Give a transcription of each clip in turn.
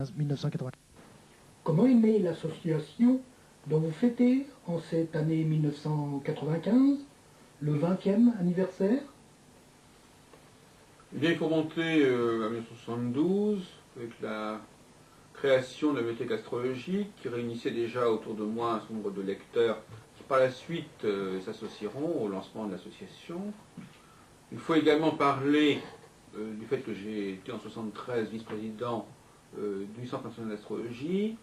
1980. Comment est née l'association dont vous fêtez en cette année 1995 le 20e anniversaire? Il est remonté à 1972 avec la création de la bibliothèque astrologique qui réunissait déjà autour de moi un certain nombre de lecteurs qui par la suite s'associeront au lancement de l'association. Il faut également parler du fait que j'ai été en 1973 vice-président du Centre national d'astrologie.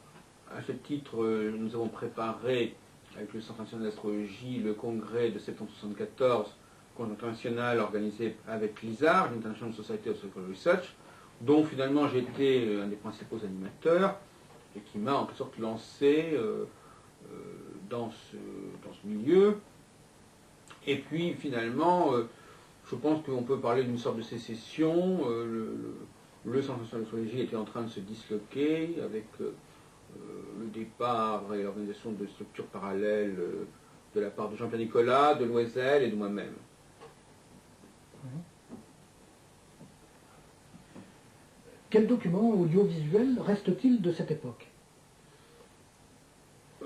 À ce titre, nous avons préparé avec le Centre national d'astrologie le congrès de septembre 1974, congrès international organisé avec l'ISAR, l'International Society of Astrological Research, dont finalement j'ai été un des principaux animateurs et qui m'a en quelque sorte lancé dans ce milieu. Et puis finalement, je pense qu'on peut parler d'une sorte de sécession. Le Centre national d'astrologie était en train de se disloquer avec le départ et l'organisation de structures parallèles de la part de Jean-Pierre Nicolas, de Loisel et de moi-même. Quels documents audiovisuels restent-ils de cette époque?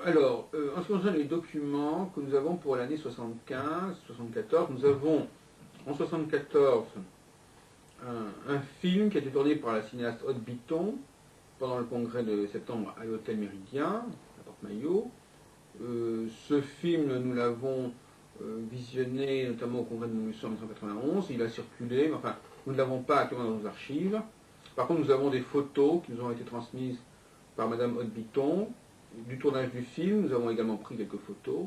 Alors, en ce qui concerne les documents que nous avons pour l'année 75-74, nous avons en 74 un film qui a été tourné par la cinéaste Aude Bitton pendant le congrès de septembre à l'hôtel Méridien, à Porte-Maillot. Ce film, nous l'avons visionné notamment au congrès de Montluçon en 1991. Il a circulé, mais enfin, nous ne l'avons pas actuellement dans nos archives. Par contre, nous avons des photos qui nous ont été transmises par Madame Aude Bitton du tournage du film. Nous avons également pris quelques photos.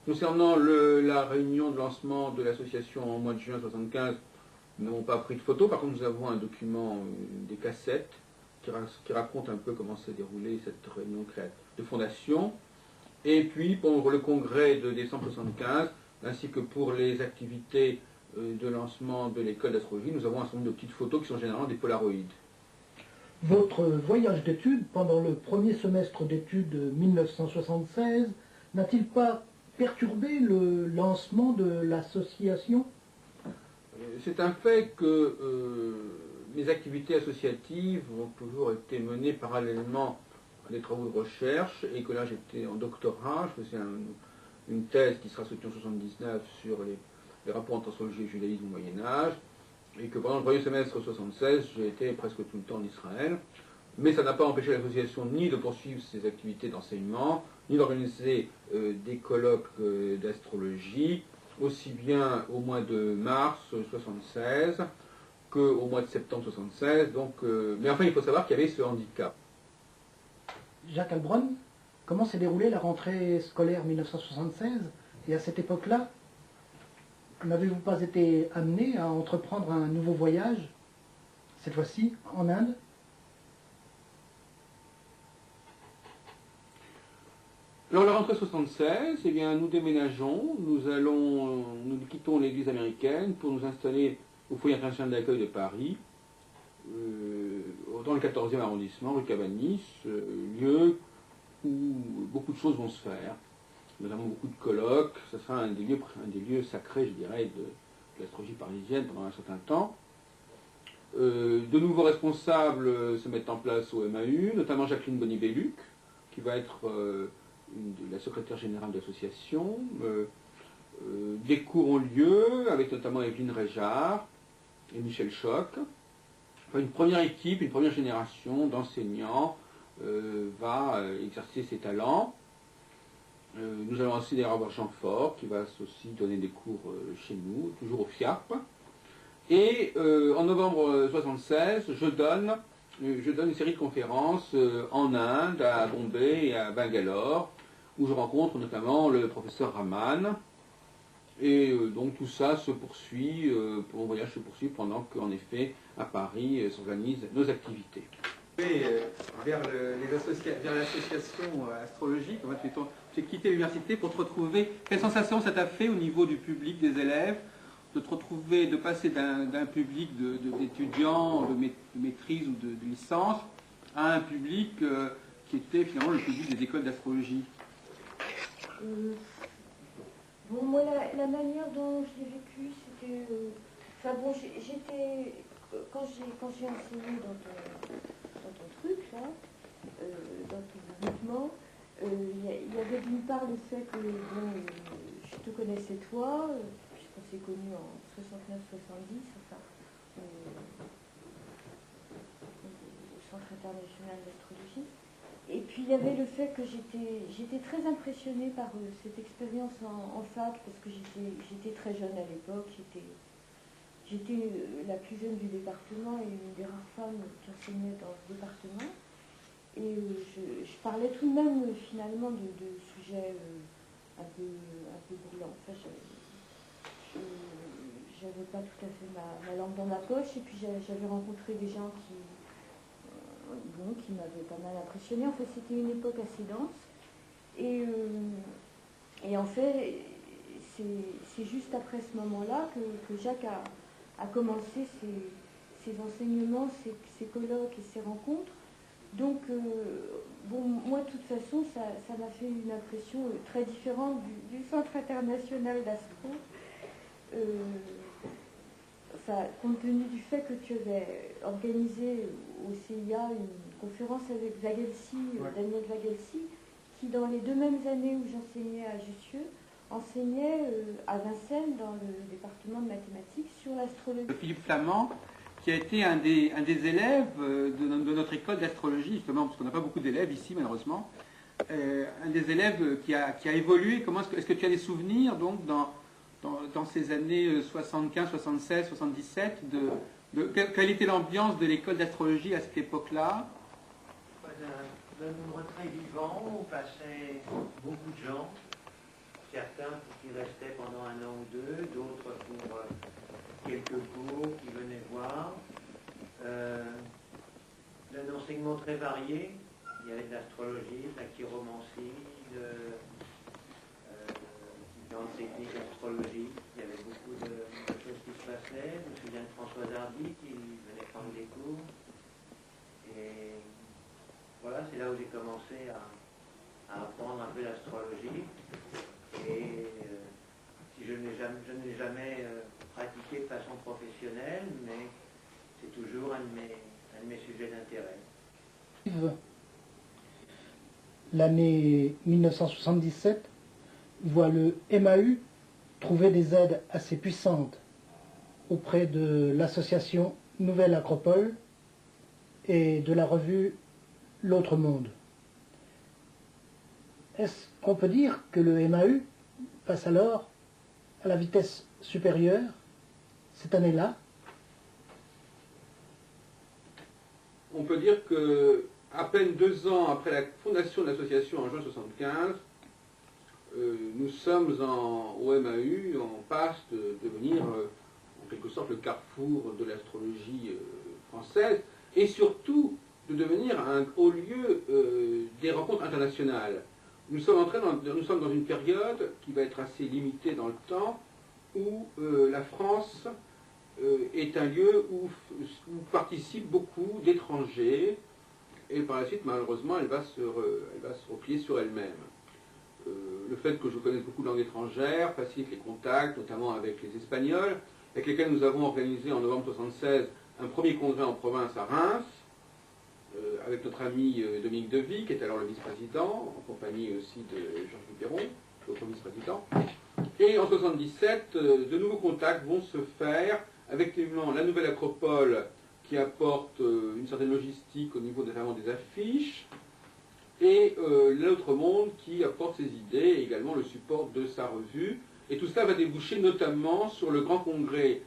Concernant la réunion de lancement de l'association en mois de juin 1975, nous n'avons pas pris de photos. Par contre, nous avons un document, des cassettes, qui raconte un peu comment s'est déroulée cette réunion de fondation. Et puis, pour le congrès de décembre 1975, ainsi que pour les activités de lancement de l'école d'astrologie, nous avons un certain nombre de petites photos qui sont généralement des polaroïdes. Votre voyage d'études pendant le premier semestre d'études 1976 n'a-t-il pas perturbé le lancement de l'association? C'est un fait que mes activités associatives ont toujours été menées parallèlement à des travaux de recherche et que là j'étais en doctorat, je faisais une thèse qui sera soutenue en 1979 sur les rapports entre astrologie et judaïsme au Moyen-Âge, et que pendant le premier semestre 1976, j'ai été presque tout le temps en Israël. Mais ça n'a pas empêché l'association ni de poursuivre ses activités d'enseignement, ni d'organiser des colloques d'astrologie, aussi bien au mois de mars 1976 qu'au mois de septembre 1976. Mais enfin, il faut savoir qu'il y avait ce handicap. Jacques Heilbronn, comment s'est déroulée la rentrée scolaire 1976? Et à cette époque-là, n'avez-vous pas été amené à entreprendre un nouveau voyage, cette fois-ci en Inde? Alors la rentrée 76, eh bien, nous déménageons, nous quittons l'église américaine pour nous installer au foyer international d'accueil de Paris, dans le 14e arrondissement, rue Cabanis, lieu où beaucoup de choses vont se faire, notamment beaucoup de colloques. Ce sera un des lieux sacrés, je dirais, de l'astrologie parisienne pendant un certain temps. De nouveaux responsables se mettent en place au MAU, notamment Jacqueline Bonny-Belluc, qui va être la secrétaire générale de l'association. Des cours ont lieu, avec notamment Evelyne Réjard et Michel Choc. Enfin, une première équipe, une première génération d'enseignants va exercer ses talents. Nous allons aussi d'ailleurs avoir Jean Fort, qui va aussi donner des cours chez nous, toujours au FIAP. Et en novembre 1976, je donne une série de conférences en Inde, à Bombay et à Bangalore, où je rencontre notamment le professeur Raman. Et donc tout ça se poursuit, mon voyage se poursuit pendant qu'en effet, à Paris, s'organisent nos activités. Vers l'association astrologique, tu as quitté l'université pour te retrouver. Quelle sensation ça t'a fait au niveau du public, des élèves, de te retrouver, de passer d'un public d'étudiants, de maîtrise ou de licence, à un public qui était finalement le public des écoles d'astrologie? Bon, moi, la manière dont je l'ai vécu, c'était... Enfin bon, j'étais... Quand j'ai enseigné dans ton truc, là, dans ton mouvement. Il y avait d'une part le fait que je te connaissais toi, puisqu'on s'est connus en 69-70, enfin, au Centre international d'astrologie. Et puis il y avait le fait que j'étais très impressionnée par cette expérience en fac, parce que j'étais très jeune à l'époque, j'étais la plus jeune du département et une des rares femmes qui enseignait dans ce département. Et je parlais tout de même finalement de sujets un peu brûlants. Enfin, j'avais pas tout à fait ma langue dans ma poche, et puis j'avais rencontré des gens qui m'avaient pas mal impressionnée. En fait, c'était une époque assez dense. Et en fait, c'est juste après ce moment-là que Jacques a commencé ses enseignements, ses colloques et ses rencontres. Donc, moi, de toute façon, ça m'a fait une impression très différente du Centre international d'astro. Compte tenu du fait que tu avais organisé au CIA une conférence avec Vagelsi, Daniel Vagelsi, qui, dans les 2 mêmes années où j'enseignais à Jussieu, enseignait à Vincennes, dans le département de mathématiques, sur l'astrologie. Philippe Flamand, qui a été un des élèves de notre école d'astrologie, justement, parce qu'on n'a pas beaucoup d'élèves ici, malheureusement. Un des élèves qui a évolué. Est-ce que tu as des souvenirs, donc, dans ces années 75, 76, 77, quelle était l'ambiance de l'école d'astrologie à cette époque-là? D'un nombre très vivant, on passait beaucoup de gens, certains qui restaient pendant 1 an ou 2, d'autres pour quelques cours qui venaient voir. Un enseignement très varié. Il y avait de l'astrologie, de la chiromancie, différentes techniques d'astrologie. Il y avait beaucoup de choses qui se passaient. Je me souviens de Françoise Hardy qui venait prendre des cours. Et voilà, c'est là où j'ai commencé à apprendre un peu l'astrologie. Et si je n'ai jamais pratiqué de façon professionnelle, mais c'est toujours un de mes sujets d'intérêt. L'année 1977 voit le MAU trouver des aides assez puissantes auprès de l'association Nouvelle Acropole et de la revue L'Autre Monde. Est-ce qu'on peut dire que le MAU passe alors à la vitesse supérieure cette année-là? On peut dire que à peine 2 ans après la fondation de l'association en juin 1975, nous sommes au MAU en passe de devenir en quelque sorte le carrefour de l'astrologie française, et surtout de devenir un haut lieu des rencontres internationales. Nous sommes dans une période qui va être assez limitée dans le temps, où la France est un lieu où participent beaucoup d'étrangers, et par la suite, malheureusement, elle va se replier sur elle-même. Le fait que je connaisse beaucoup de langues étrangères facilite les contacts, notamment avec les Espagnols, avec lesquels nous avons organisé en novembre 1976 un premier congrès en province à Reims, avec notre ami Dominique Devy, qui est alors le vice-président, en compagnie aussi de Georges Duperron, l'autre vice-président. Et en 1977, de nouveaux contacts vont se faire avec la Nouvelle Acropole, qui apporte une certaine logistique au niveau vraiment des affiches, et l'autre monde qui apporte ses idées et également le support de sa revue. Et tout cela va déboucher notamment sur le grand congrès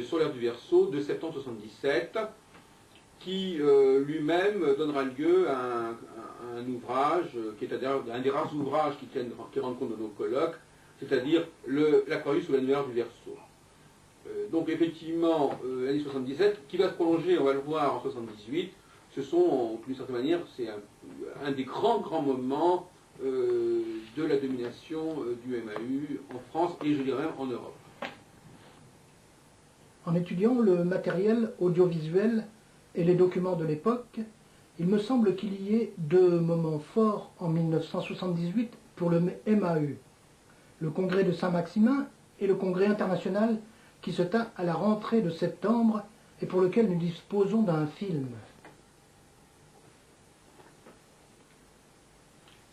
sur l'ère du Verseau de septembre 1977, qui lui-même donnera lieu à un ouvrage qui est un des rares ouvrages qui rendent compte de nos colloques, c'est-à-dire l'Aquarius ou l'annuaire du Verseau. Donc effectivement, l'année 77, qui va se prolonger, on va le voir, en 78, ce sont, d'une certaine manière, c'est un des grands moments de la domination du MAU en France et je dirais en Europe. En étudiant le matériel audiovisuel et les documents de l'époque, il me semble qu'il y ait 2 moments forts en 1978 pour le MAU. Le congrès de Saint-Maximin et le congrès international qui se tint à la rentrée de septembre et pour lequel nous disposons d'un film.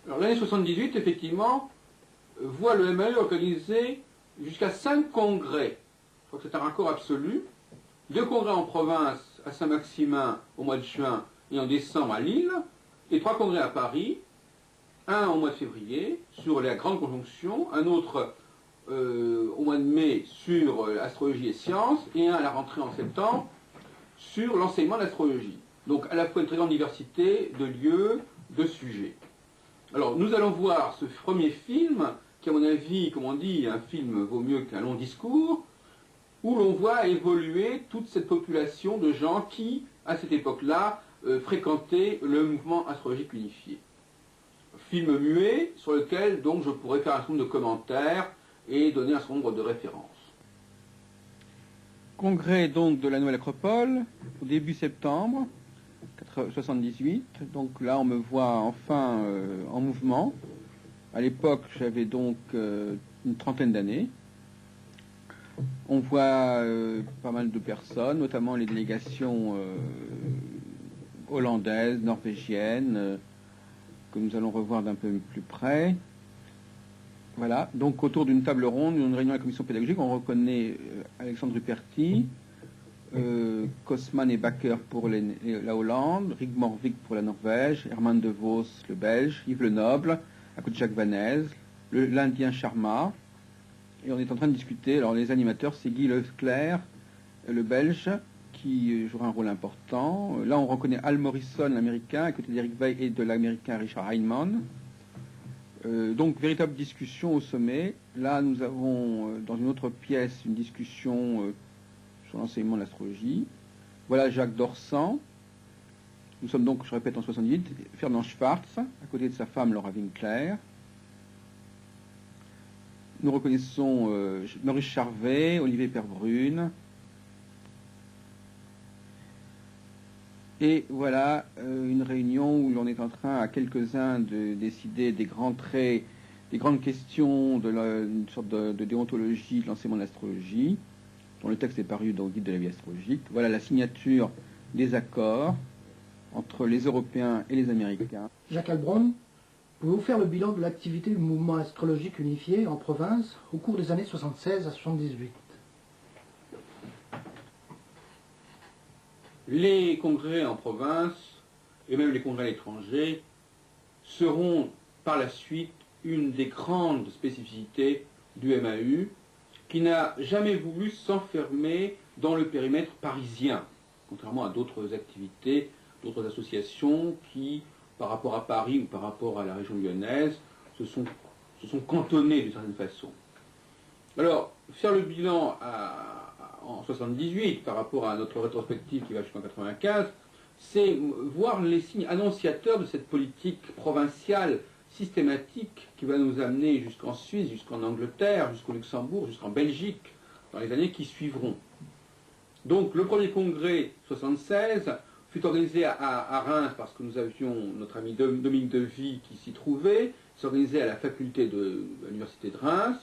Alors l'année 78, effectivement, voit le MAE organiser jusqu'à 5 congrès. Je crois que c'est un record absolu. 2 congrès en province, à Saint-Maximin au mois de juin et en décembre à Lille, et 3 congrès à Paris, un au mois de février sur la grande conjonction, un autre au mois de mai sur astrologie et sciences, et un à la rentrée en septembre sur l'enseignement de l'astrologie. Donc à la fois une très grande diversité de lieux, de sujets. Alors nous allons voir ce premier film, qui à mon avis, comme on dit, un film vaut mieux qu'un long discours, où l'on voit évoluer toute cette population de gens qui, à cette époque-là, fréquentaient le mouvement astrologique unifié. Film muet, sur lequel donc je pourrais faire un certain nombre de commentaires et donner un certain nombre de références. Congrès donc de la Nouvelle Acropole, au début septembre 78. Donc là, on me voit enfin en mouvement. À l'époque, j'avais donc une trentaine d'années. On voit pas mal de personnes, notamment les délégations hollandaises, norvégiennes, que nous allons revoir d'un peu plus près. Voilà, donc autour d'une table ronde, une réunion de la commission pédagogique, on reconnaît Alexandre Ruperti, Kosman et Bakker pour la Hollande, Rigmor Vik pour la Norvège, Herman de Vos, le Belge, Yves Lenoble, à côté de Jacques Vanez, l'Indien Sharma, et on est en train de discuter. Alors les animateurs, c'est Guy Leclerc, le Belge, qui jouera un rôle important. Là, on reconnaît Al Morrison, l'Américain, à côté d'Eric Weil et de l'Américain Richard Heinemann. Donc, véritable discussion au sommet. Là, nous avons, dans une autre pièce, une discussion sur l'enseignement de l'astrologie. Voilà Jacques Dorsan. Nous sommes donc, je répète, en 78. Fernand Schwartz, à côté de sa femme Laura Winkler. Nous reconnaissons Maurice Charvet, Olivier Perbrune. Et voilà une réunion où l'on est en train, à quelques-uns, de décider des grands traits, des grandes questions une sorte de déontologie de l'enseignement de l'astrologie, dont le texte est paru dans le guide de la vie astrologique. Voilà la signature des accords entre les Européens et les Américains. Jacques Heilbronn, pouvez-vous faire le bilan de l'activité du mouvement astrologique unifié en province au cours des années 76 à 78 ? Les congrès en province, et même les congrès à l'étranger, seront par la suite une des grandes spécificités du MAU, qui n'a jamais voulu s'enfermer dans le périmètre parisien, contrairement à d'autres activités, d'autres associations qui, par rapport à Paris ou par rapport à la région lyonnaise, se sont cantonnées d'une certaine façon. Alors, faire le bilan en 78 par rapport à notre rétrospective qui va jusqu'en 95, c'est voir les signes annonciateurs de cette politique provinciale systématique qui va nous amener jusqu'en Suisse, jusqu'en Angleterre, jusqu'au Luxembourg, jusqu'en Belgique, dans les années qui suivront. Donc le premier congrès 76 fut organisé à Reims parce que nous avions notre ami Dominique Devy qui s'y trouvait, s'organisait à la faculté de l'université de Reims.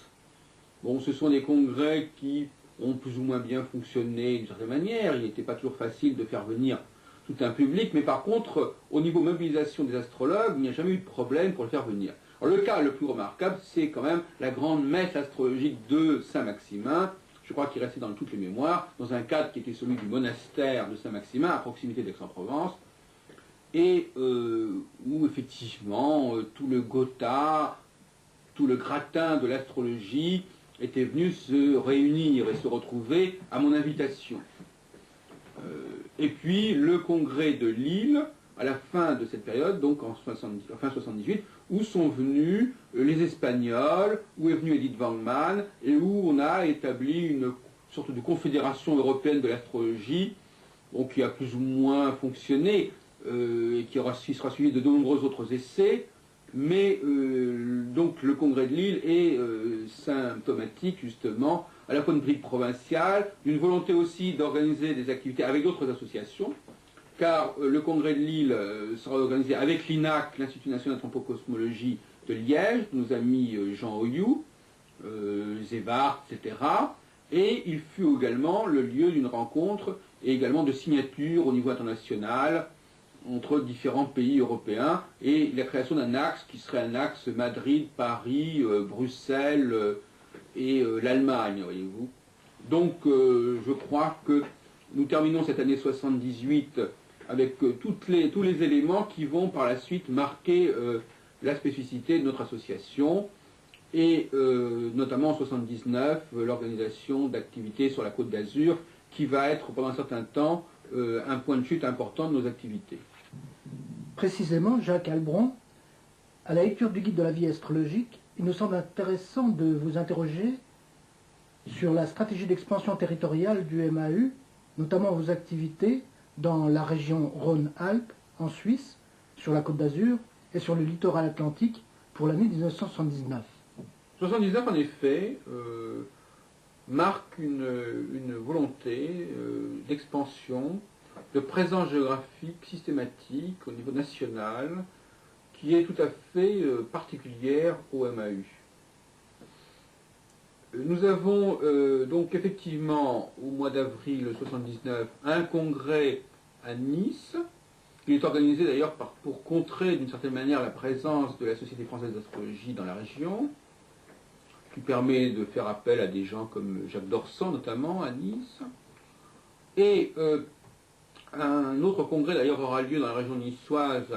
Bon, ce sont des congrès qui ont plus ou moins bien fonctionné d'une certaine manière. Il n'était pas toujours facile de faire venir tout un public, mais par contre, au niveau mobilisation des astrologues, il n'y a jamais eu de problème pour le faire venir. Alors, le cas le plus remarquable, c'est quand même la grande messe astrologique de Saint-Maximin, je crois qu'il restait dans toutes les mémoires, dans un cadre qui était celui du monastère de Saint-Maximin, à proximité d'Aix-en-Provence, et où effectivement tout le Gotha, tout le gratin de l'astrologie était venu se réunir et se retrouver à mon invitation. Et puis le congrès de Lille, à la fin de cette période, donc en fin 78, où sont venus les Espagnols, où est venu Edith Wangman, et où on a établi une sorte de confédération européenne de l'astrologie, bon, qui a plus ou moins fonctionné, et qui sera suivi de nombreux autres essais. Mais donc le congrès de Lille est symptomatique justement à la fois d'une brique provinciale, d'une volonté aussi d'organiser des activités avec d'autres associations, car le congrès de Lille sera organisé avec l'INAC, l'Institut national d'anthropocosmologie de Liège, nos amis Jean Oyou, Zévart, etc. Et il fut également le lieu d'une rencontre et également de signature au niveau international entre différents pays européens et la création d'un axe qui serait un axe Madrid, Paris, Bruxelles et l'Allemagne, voyez-vous. Donc je crois que nous terminons cette année 78 avec tous les éléments qui vont par la suite marquer la spécificité de notre association et notamment en 79 l'organisation d'activités sur la Côte d'Azur qui va être pendant un certain temps un point de chute important de nos activités. Précisément, Jacques Albron, à la lecture du guide de la vie astrologique, il nous semble intéressant de vous interroger sur la stratégie d'expansion territoriale du MAU, notamment vos activités dans la région Rhône-Alpes, en Suisse, sur la Côte d'Azur et sur le littoral atlantique pour l'année 1979. 79, en effet, marque une volonté d'expansion, de présence géographique systématique au niveau national, qui est tout à fait particulière au MAU. Nous avons donc effectivement au mois d'avril 79 un congrès à Nice, qui est organisé d'ailleurs pour contrer d'une certaine manière la présence de la Société française d'astrologie dans la région, qui permet de faire appel à des gens comme Jacques Dorsan notamment à Nice. Et un autre congrès d'ailleurs aura lieu dans la région niçoise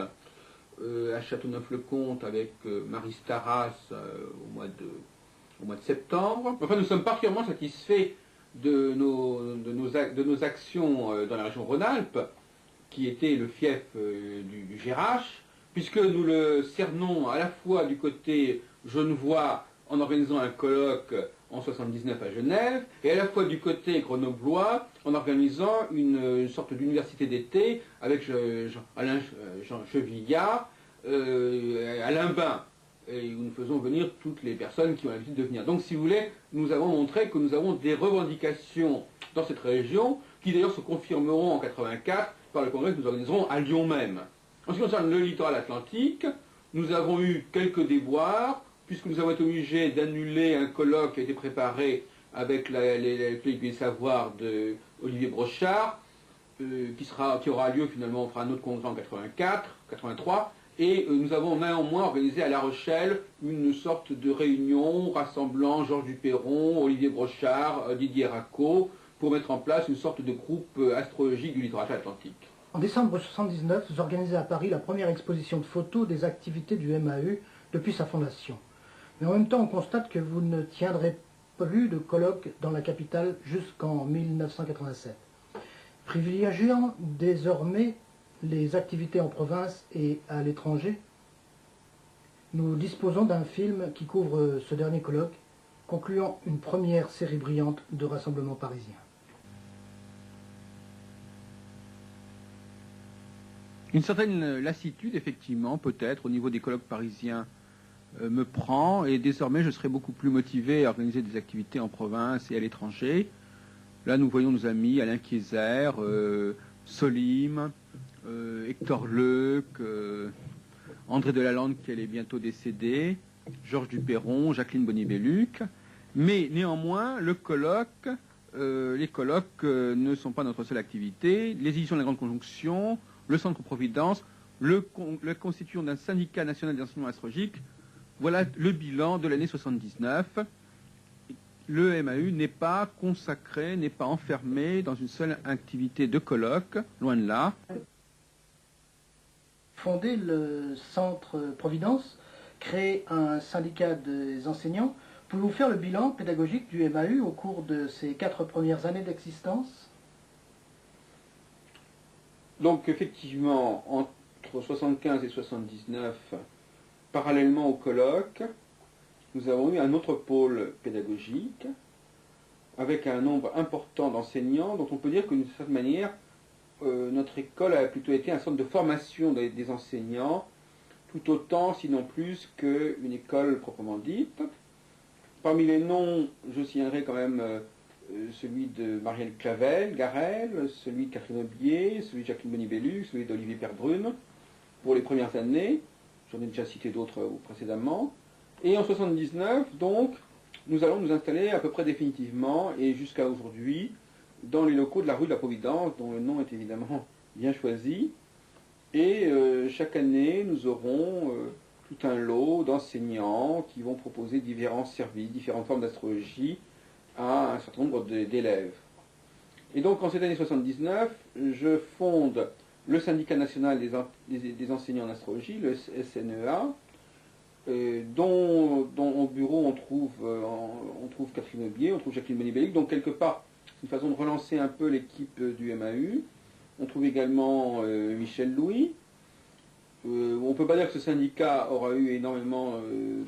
à Châteauneuf-le-Comte avec Marie Staras au mois de septembre. Enfin, nous sommes particulièrement satisfaits de nos actions dans la région Rhône-Alpes, qui était le fief du GRH, puisque nous le cernons à la fois du côté genevois en organisant un colloque en 79 à Genève, et à la fois du côté grenoblois en organisant une sorte d'université d'été avec Alain Chevillard, Alain Bain, et où nous faisons venir toutes les personnes qui ont l'habitude de venir. Donc si vous voulez, nous avons montré que nous avons des revendications dans cette région, qui d'ailleurs se confirmeront en 84 par le congrès que nous organiserons à Lyon même. En ce qui concerne le littoral atlantique, nous avons eu quelques déboires, puisque nous avons été obligés d'annuler un colloque qui a été préparé avec les savoirs de Olivier Brochard, qui aura lieu finalement, on fera un autre congrès en 83, et nous avons néanmoins organisé à La Rochelle une sorte de réunion rassemblant Georges Duperron, Olivier Brochard, Didier Racot, pour mettre en place une sorte de groupe astrologique du littoral atlantique. En décembre 1979, vous organisez à Paris la première exposition de photos des activités du MAU depuis sa fondation. Mais en même temps, on constate que vous ne tiendrez plus de colloques dans la capitale jusqu'en 1987. Privilégiant désormais les activités en province et à l'étranger, nous disposons d'un film qui couvre ce dernier colloque, concluant une première série brillante de rassemblements parisiens. Une certaine lassitude, effectivement, peut-être, au niveau des colloques parisiens me prend, et désormais je serai beaucoup plus motivé à organiser des activités en province et à l'étranger. Là, nous voyons nos amis Alain Kieser, Solim, Hector Leuc, André Delalande qui est bientôt décédé, Georges Duperron, Jacqueline Bonny-Belluc. Mais néanmoins, les colloques ne sont pas notre seule activité. Les éditions de la Grande Conjonction, le Centre Providence, le constituant d'un syndicat national d'enseignement astrologique. Voilà le bilan de l'année 79. Le MAU n'est pas consacré, n'est pas enfermé dans une seule activité de colloque, loin de là. Fonder le Centre Providence, créer un syndicat des enseignants, pouvez-vous faire le bilan pédagogique du MAU au cours de ces 4 premières années d'existence? Donc effectivement, entre 75 et 79, parallèlement au colloque, nous avons eu un autre pôle pédagogique, avec un nombre important d'enseignants, dont on peut dire que d'une certaine manière, notre école a plutôt été un centre de formation des enseignants, tout autant, sinon plus, qu'une école proprement dite. Parmi les noms, je signerai quand même celui de Marielle Clavel, Garel, celui de Catherine Aubier, celui de Jacqueline Bonny-Belluc, celui d'Olivier Perbrune, pour les premières années. J'en ai déjà cité d'autres précédemment. Et en 79, donc, nous allons nous installer à peu près définitivement, et jusqu'à aujourd'hui, dans les locaux de la rue de la Providence, dont le nom est évidemment bien choisi. Et chaque année, nous aurons tout un lot d'enseignants qui vont proposer différents services, différentes formes d'astrologie à un certain nombre d'élèves. Et donc en cette année 79, je fonde le syndicat national des enseignants en astrologie, le SNEA, dont au bureau on trouve Catherine Aubier, on trouve Jacqueline Bonibellic, donc quelque part c'est une façon de relancer un peu l'équipe du MAU. On trouve également Michel Louis. On ne peut pas dire que ce syndicat aura eu énormément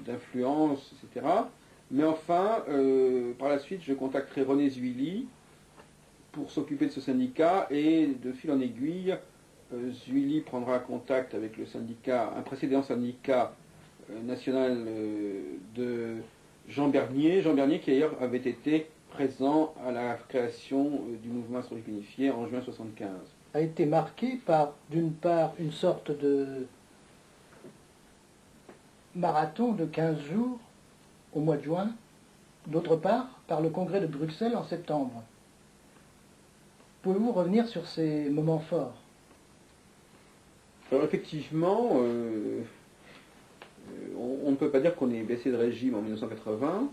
d'influence, etc. Mais enfin, par la suite, je contacterai René Zuilly pour s'occuper de ce syndicat, et de fil en aiguille, Zuilly prendra contact avec le syndicat, un précédent syndicat national de Jean Bernier qui d'ailleurs avait été présent à la création du mouvement astrologique unifié en juin 1975. A été marqué par, d'une part, une sorte de marathon de 15 jours au mois de juin, d'autre part, par le congrès de Bruxelles en septembre. Pouvez-vous revenir sur ces moments forts? Alors effectivement, on ne peut pas dire qu'on ait baissé de régime en 1980.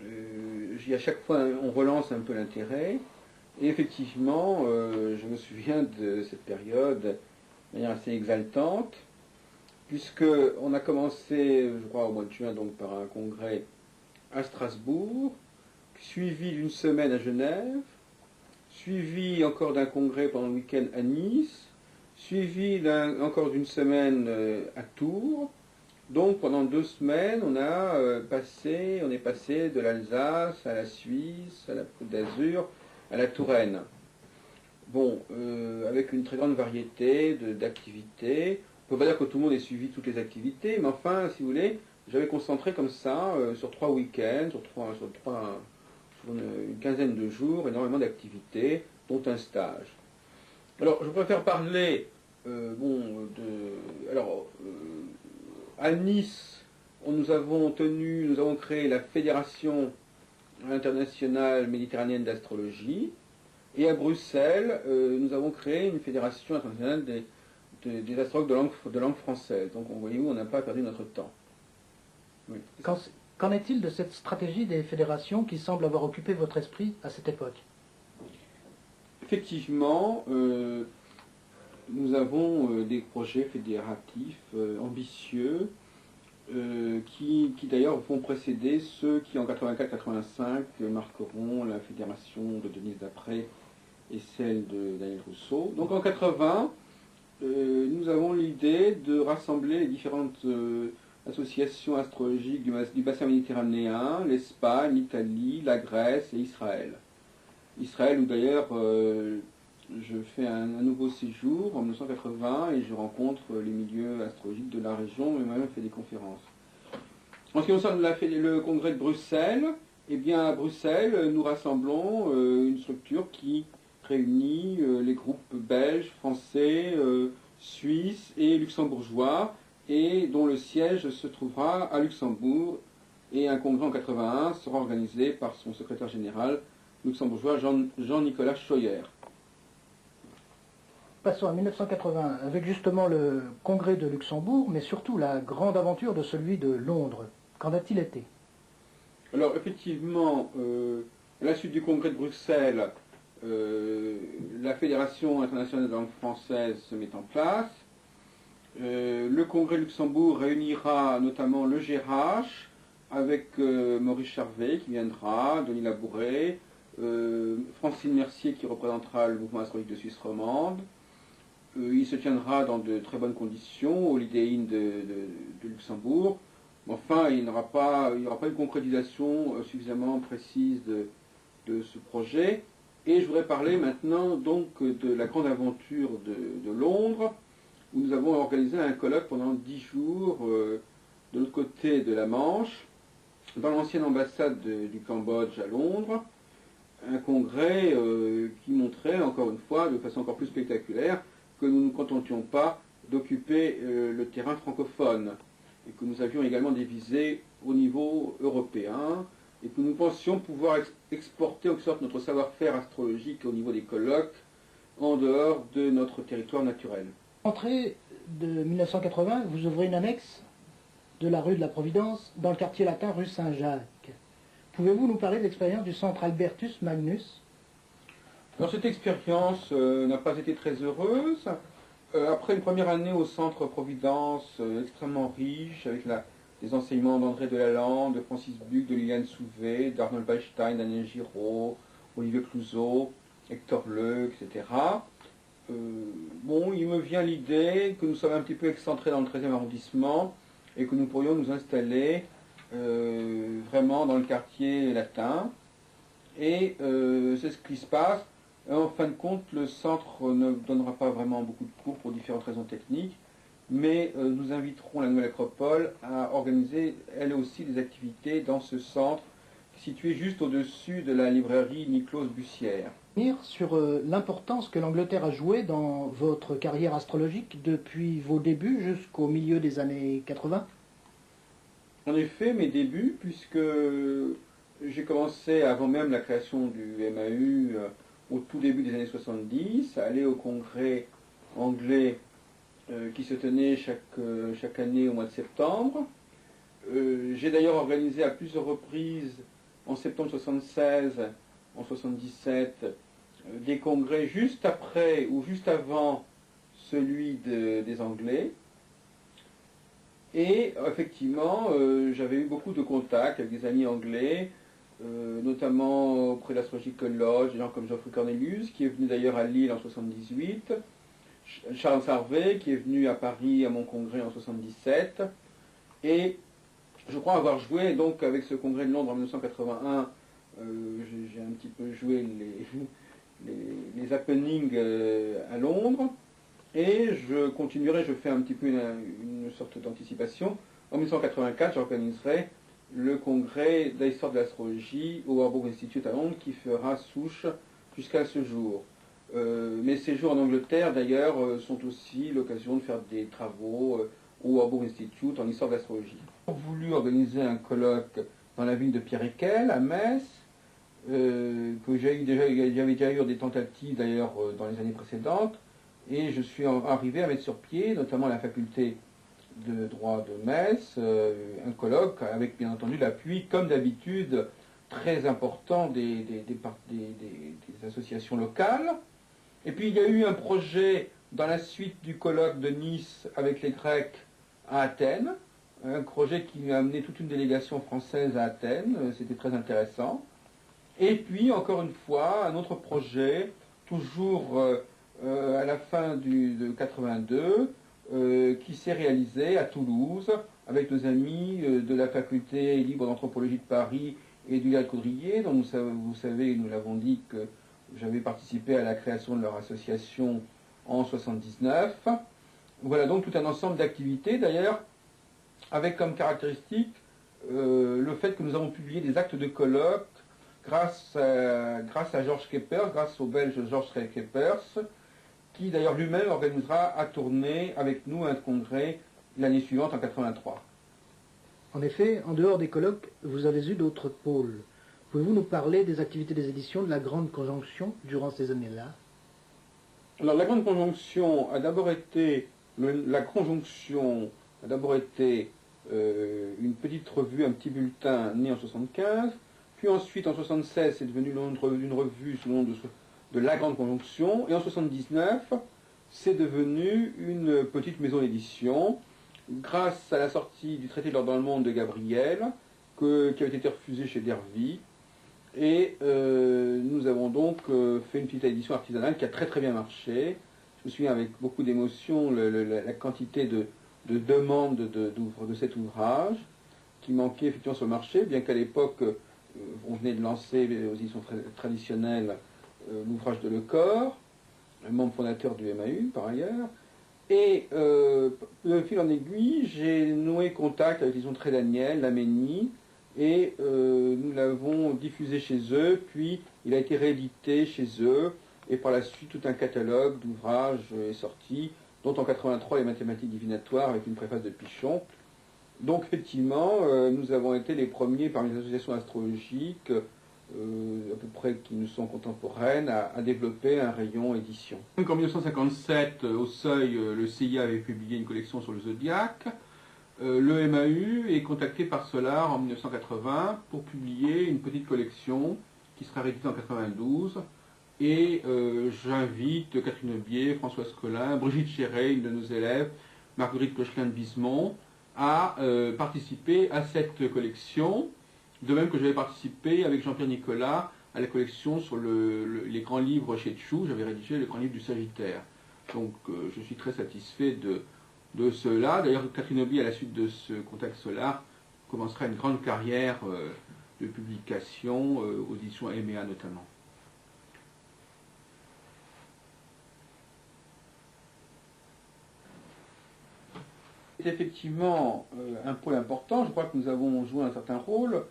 À chaque fois, on relance un peu l'intérêt. Et effectivement, je me souviens de cette période de manière assez exaltante, puisqu'on a commencé, je crois, au mois de juin, donc par un congrès à Strasbourg, suivi d'une semaine à Genève, suivi encore d'un congrès pendant le week-end à Nice, suivi encore d'une semaine à Tours. Donc pendant 2 semaines, on est passé de l'Alsace à la Suisse, à la Côte d'Azur, à la Touraine. Bon, avec une très grande variété d'activités. On ne peut pas dire que tout le monde ait suivi toutes les activités, mais enfin, si vous voulez, j'avais concentré comme ça, sur 3 week-ends, sur une quinzaine de jours, énormément d'activités, dont un stage. Alors, je préfère parler, à Nice, nous avons créé la Fédération internationale méditerranéenne d'astrologie, et à Bruxelles, nous avons créé une fédération internationale des astrologues de langue française. Donc, vous voyez où on n'a pas perdu notre temps. Oui. Qu'en est-il de cette stratégie des fédérations qui semble avoir occupé votre esprit à cette époque? Effectivement, nous avons des projets fédératifs ambitieux qui d'ailleurs vont précéder ceux qui en 84-85 marqueront la fédération de Denise Després et celle de Daniel Rousseau. Donc en 80, nous avons l'idée de rassembler les différentes associations astrologiques du bassin méditerranéen, l'Espagne, l'Italie, la Grèce et Israël. Israël où d'ailleurs je fais un nouveau séjour en 1980 et je rencontre les milieux astrologiques de la région et moi-même fait des conférences. En ce qui concerne le congrès de Bruxelles, eh bien à Bruxelles nous rassemblons une structure qui réunit les groupes belges, français, suisses et luxembourgeois et dont le siège se trouvera à Luxembourg, et un congrès en 81 sera organisé par son secrétaire général luxembourgeois Jean-Nicolas Scheuer. Passons à 1980, avec justement le congrès de Luxembourg, mais surtout la grande aventure de celui de Londres. Qu'en a-t-il été? Alors effectivement, à la suite du congrès de Bruxelles, la Fédération internationale de langue française se met en place. Le congrès de Luxembourg réunira notamment le GRH, avec Maurice Charvet qui viendra, Denis Labouret, Francine Mercier qui représentera le mouvement astrologique de Suisse romande. Il se tiendra dans de très bonnes conditions au Holiday Inn de Luxembourg. Enfin, il n'y aura pas une concrétisation suffisamment précise de ce projet. Et je voudrais parler maintenant donc de la grande aventure de Londres, où nous avons organisé un colloque pendant 10 jours de l'autre côté de la Manche, dans l'ancienne ambassade du Cambodge à Londres, un congrès qui montrait encore une fois, de façon encore plus spectaculaire, que nous ne nous contentions pas d'occuper le terrain francophone, et que nous avions également des visées au niveau européen, et que nous pensions pouvoir exporter en quelque sorte notre savoir-faire astrologique au niveau des colloques en dehors de notre territoire naturel. Entrée de 1980, vous ouvrez une annexe de la rue de la Providence dans le quartier latin rue Saint-Jacques. Pouvez-vous nous parler de l'expérience du centre Albertus Magnus? Alors cette expérience n'a pas été très heureuse. Après une première année au centre Providence extrêmement riche, avec les enseignements d'André Delalande, de Francis Buck, de Liliane Souvet, d'Arnold Weinstein, Daniel Giraud, Olivier Clouzot, Hector Leu, etc. Bon, il me vient l'idée que nous sommes un petit peu excentrés dans le 13e arrondissement et que nous pourrions nous installer vraiment dans le quartier latin. Et c'est ce qui se passe. En fin de compte, le centre ne donnera pas vraiment beaucoup de cours pour différentes raisons techniques, mais nous inviterons la Nouvelle Acropole à organiser elle aussi des activités dans ce centre situé juste au-dessus de la librairie Niclose Bussière. Sur l'importance que l'Angleterre a jouée dans votre carrière astrologique depuis vos débuts jusqu'au milieu des années 80. En effet, mes débuts, puisque j'ai commencé avant même la création du MAU au tout début des années 70, à aller au congrès anglais qui se tenait chaque année au mois de septembre. J'ai d'ailleurs organisé à plusieurs reprises en septembre 76, en 77, des congrès juste après ou juste avant celui des Anglais. Et effectivement, j'avais eu beaucoup de contacts avec des amis anglais, notamment auprès de l'Astrological Lodge, des gens comme Geoffrey Cornelius, qui est venu d'ailleurs à Lille en 78, Charles Harvey, qui est venu à Paris à mon congrès en 77, et je crois avoir joué donc avec ce congrès de Londres en 1981, j'ai un petit peu joué les happenings à Londres, et je continuerai, je fais un petit peu une sorte d'anticipation. En 1984, j'organiserai le congrès d'histoire de l'astrologie au Warburg Institute à Londres qui fera souche jusqu'à ce jour. Mes séjours en Angleterre, d'ailleurs, sont aussi l'occasion de faire des travaux au Warburg Institute en histoire de l'astrologie. J'ai voulu organiser un colloque dans la ville de Pierre-Équel, à Metz, que j'avais déjà eu des tentatives d'ailleurs dans les années précédentes, et je suis arrivé à mettre sur pied, notamment à la faculté de droit de Metz, un colloque avec bien entendu l'appui, comme d'habitude, très important des associations locales. Et puis il y a eu un projet dans la suite du colloque de Nice avec les Grecs à Athènes, un projet qui a amené toute une délégation française à Athènes, c'était très intéressant. Et puis encore une fois, un autre projet, toujours à la fin de 82, qui s'est réalisé à Toulouse avec nos amis de la faculté libre d'anthropologie de Paris et du Galerie Coudrier, dont vous savez, nous l'avons dit, que j'avais participé à la création de leur association en 79. Voilà donc tout un ensemble d'activités, d'ailleurs, avec comme caractéristique le fait que nous avons publié des actes de colloque grâce à Georges Keppers, grâce au Belge Georges Keppers, qui d'ailleurs lui-même organisera à Tournai avec nous un congrès l'année suivante en 83. En effet, en dehors des colloques, vous avez eu d'autres pôles. Pouvez-vous nous parler des activités des éditions de la Grande Conjonction durant ces années-là? Alors la Grande Conjonction a d'abord été une petite revue, un petit bulletin né en 75, puis ensuite en 76 c'est devenu une revue sous le nom de la Grande Conjonction, et en 79 c'est devenu une petite maison d'édition grâce à la sortie du traité de l'ordre dans le monde de Gabriel, qui avait été refusé chez Dervy, et nous avons donc fait une petite édition artisanale qui a très très bien marché. Je me souviens avec beaucoup d'émotion la quantité de demandes de cet ouvrage qui manquait effectivement sur le marché, bien qu'à l'époque on venait de lancer aux éditions traditionnelles l'ouvrage de Lecor, membre fondateur du MAU par ailleurs. Et de fil en aiguille, j'ai noué contact avec l'édition Très Daniel, Laménie, et nous l'avons diffusé chez eux, puis il a été réédité chez eux, et par la suite tout un catalogue d'ouvrages est sorti, dont en 83 les mathématiques divinatoires avec une préface de Pichon. Donc effectivement, nous avons été les premiers parmi les associations astrologiques à peu près qui nous sont contemporaines, à développer un rayon édition. Donc en 1957, au Seuil, le CIA avait publié une collection sur le zodiaque. Le MAU est contacté par Solar en 1980 pour publier une petite collection qui sera rééditée en 1992. Et j'invite Catherine Aubier, Françoise Collin, Brigitte Chéret, une de nos élèves, Marguerite Cochelin de Bisemont, à participer à cette collection. De même que j'avais participé avec Jean-Pierre Nicolas à la collection sur les grands livres chez Tchou. J'avais rédigé le grand livre du Sagittaire. Donc je suis très satisfait de cela. D'ailleurs, Catherine Aubier, à la suite de ce contact Solar, commencera une grande carrière de publication, aux éditions EMEA notamment. C'est effectivement un pôle important. Je crois que nous avons joué un certain rôle.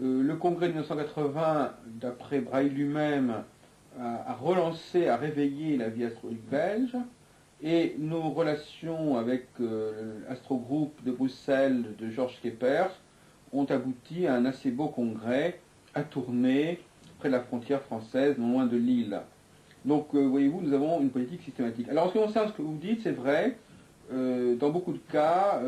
Le congrès de 1980, d'après Braille lui-même, a relancé, a réveillé la vie astrologique belge, et nos relations avec l'Astrogroupe de Bruxelles de Georges Keppers ont abouti à un assez beau congrès à Tournai, près de la frontière française, non loin de Lille. Donc, voyez-vous, nous avons une politique systématique. Alors, en ce qui concerne ce que vous dites, c'est vrai, dans beaucoup de cas,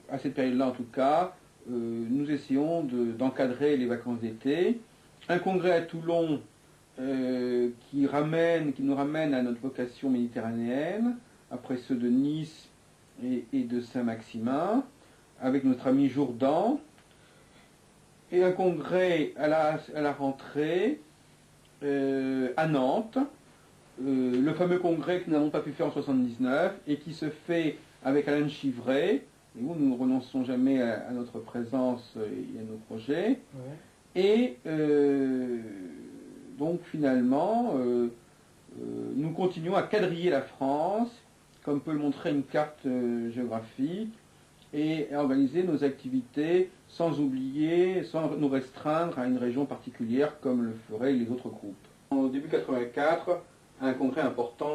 à cette période-là en tout cas, nous essayons d'encadrer les vacances d'été. Un congrès à Toulon qui nous ramène à notre vocation méditerranéenne, après ceux de Nice et de Saint-Maximin, avec notre ami Jourdan. Et un congrès à la rentrée à Nantes, le fameux congrès que nous n'avons pas pu faire en 1979 et qui se fait avec Alain Chivray, et où nous ne renonçons jamais à notre présence et à nos projets. Ouais. Et donc finalement, nous continuons à quadriller la France, comme peut le montrer une carte géographique, et à organiser nos activités sans oublier, sans nous restreindre à une région particulière comme le feraient les autres groupes. Au début 84, un congrès important